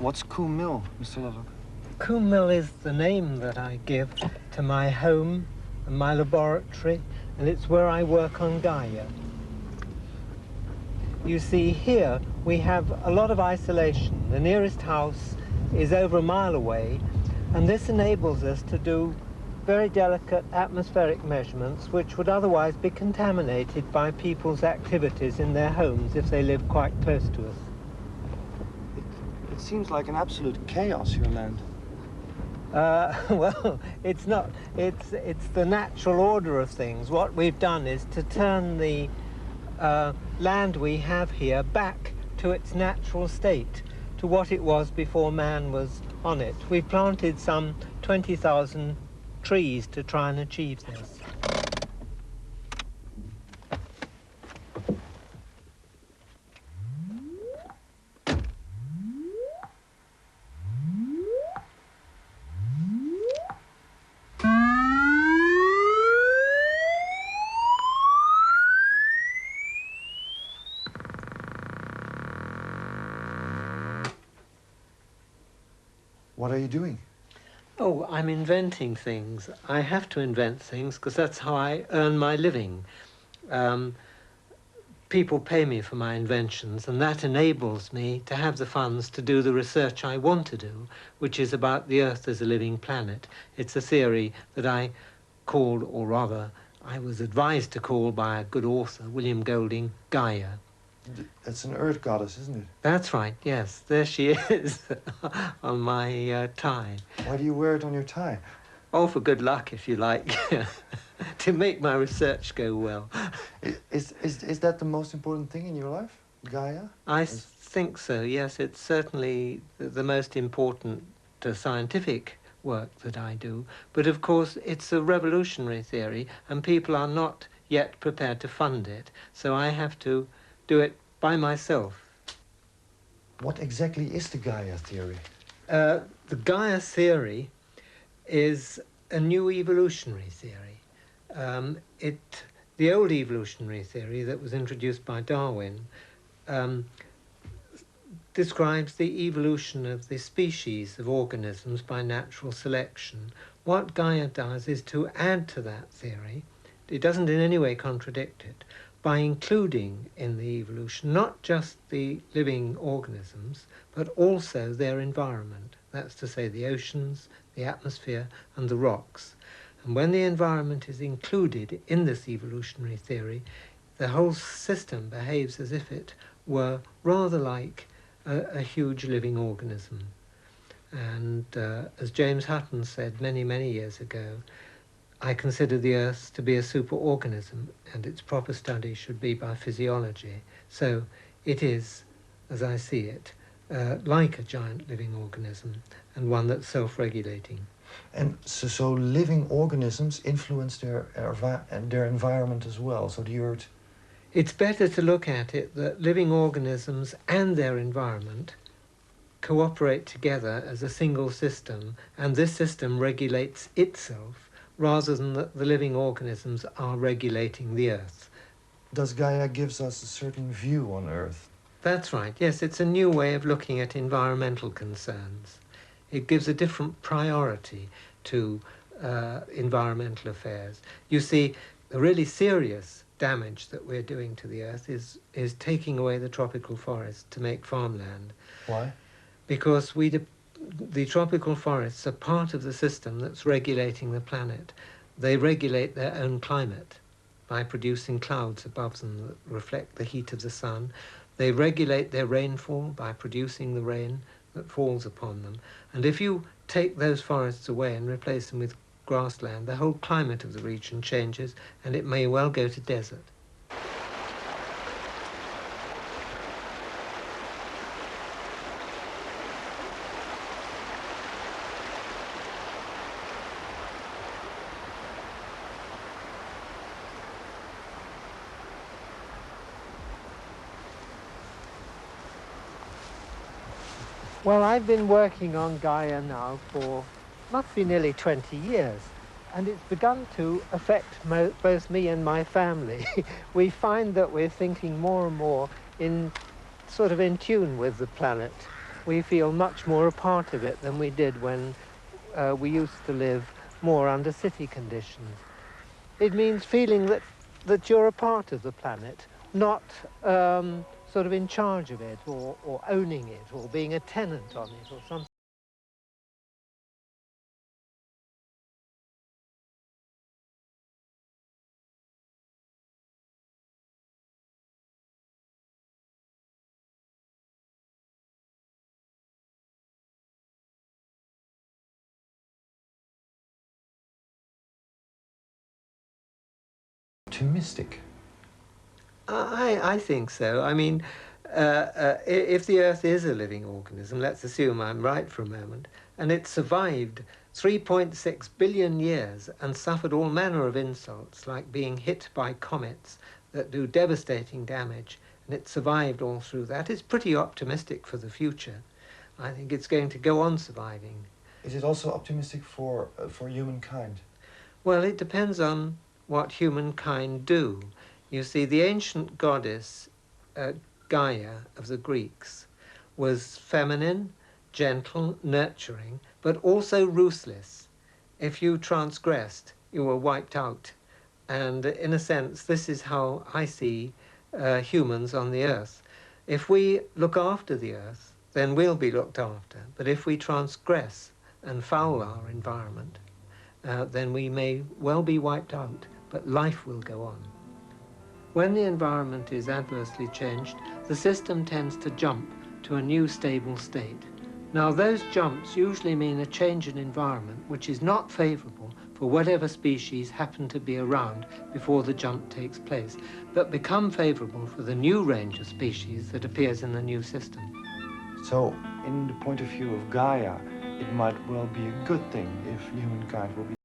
What's Coombe Mill, Mr. Lovelock? Coombe Mill is the name that I give to my home and my laboratory, and it's where I work on Gaia. You see, here we have a lot of isolation. The nearest house is over a mile away, and this enables us to do very delicate atmospheric measurements which would otherwise be contaminated by people's activities in their homes if they live quite close to us. It seems like an absolute chaos, your land. Well, it's not. It's the natural order of things. What we've done is to turn the land we have here back to its natural state, to what it was before man was on it. We planted some 20,000 trees to try and achieve this. What are you doing? Oh, I'm inventing things. I have to invent things because that's how I earn my living. People pay me for my inventions, and that enables me to have the funds to do the research I want to do, which is about the Earth as a living planet. It's a theory that I called, or rather, I was advised to call by a good author, William Golding, Gaia. It's an earth goddess, isn't it? That's right, yes. There she is on my tie. Why do you wear it on your tie? Oh, for good luck, if you like, to make my research go well. Is that the most important thing in your life, Gaia? I think so, yes. It's certainly the most important scientific work that I do. But of course, it's a revolutionary theory, and people are not yet prepared to fund it. So I have to do it by myself. What exactly is the Gaia theory? The Gaia theory is a new evolutionary theory. The old evolutionary theory that was introduced by Darwin describes the evolution of the species of organisms by natural selection. What Gaia does is to add to that theory. It doesn't in any way contradict it, by including in the evolution not just the living organisms, but also their environment. That's to say the oceans, the atmosphere, and the rocks. And when the environment is included in this evolutionary theory, the whole system behaves as if it were rather like a huge living organism. And as James Hutton said many, many years ago, I consider the Earth to be a superorganism, and its proper study should be by physiology. So it is, as I see it, like a giant living organism, and one that's self-regulating. And so living organisms influence their environment as well, so the Earth... It's better to look at it that living organisms and their environment cooperate together as a single system, and this system regulates itself, rather than that the living organisms are regulating the Earth. Does Gaia gives us a certain view on Earth? That's right, yes. It's a new way of looking at environmental concerns. It gives a different priority to environmental affairs. You see, the really serious damage that we're doing to the Earth is taking away the tropical forests to make farmland. Why? Because the tropical forests are part of the system that's regulating the planet. They regulate their own climate by producing clouds above them that reflect the heat of the sun. They regulate their rainfall by producing the rain that falls upon them. And if you take those forests away and replace them with grassland, the whole climate of the region changes, and it may well go to desert. Well, I've been working on Gaia now for, must be nearly 20 years, and it's begun to affect both me and my family. We find that we're thinking more and more in tune with the planet. we feel much more a part of it than we did when we used to live more under city conditions. It means feeling that you're a part of the planet, not sort of in charge of it or owning it or being a tenant on it or something. Optimistic. I think so. I mean, if the Earth is a living organism, let's assume I'm right for a moment, and it survived 3.6 billion years and suffered all manner of insults, like being hit by comets that do devastating damage, and it survived all through that, it's pretty optimistic for the future. I think it's going to go on surviving. Is it also optimistic for humankind? Well, it depends on what humankind do. You see, the ancient goddess Gaia of the Greeks was feminine, gentle, nurturing, but also ruthless. If you transgressed, you were wiped out. And in a sense, this is how I see humans on the earth. If we look after the earth, then we'll be looked after. But if we transgress and foul our environment, then we may well be wiped out, but life will go on. When the environment is adversely changed, the system tends to jump to a new stable state. Now, those jumps usually mean a change in environment which is not favourable for whatever species happen to be around before the jump takes place, but become favourable for the new range of species that appears in the new system. So, in the point of view of Gaia, it might well be a good thing if humankind will be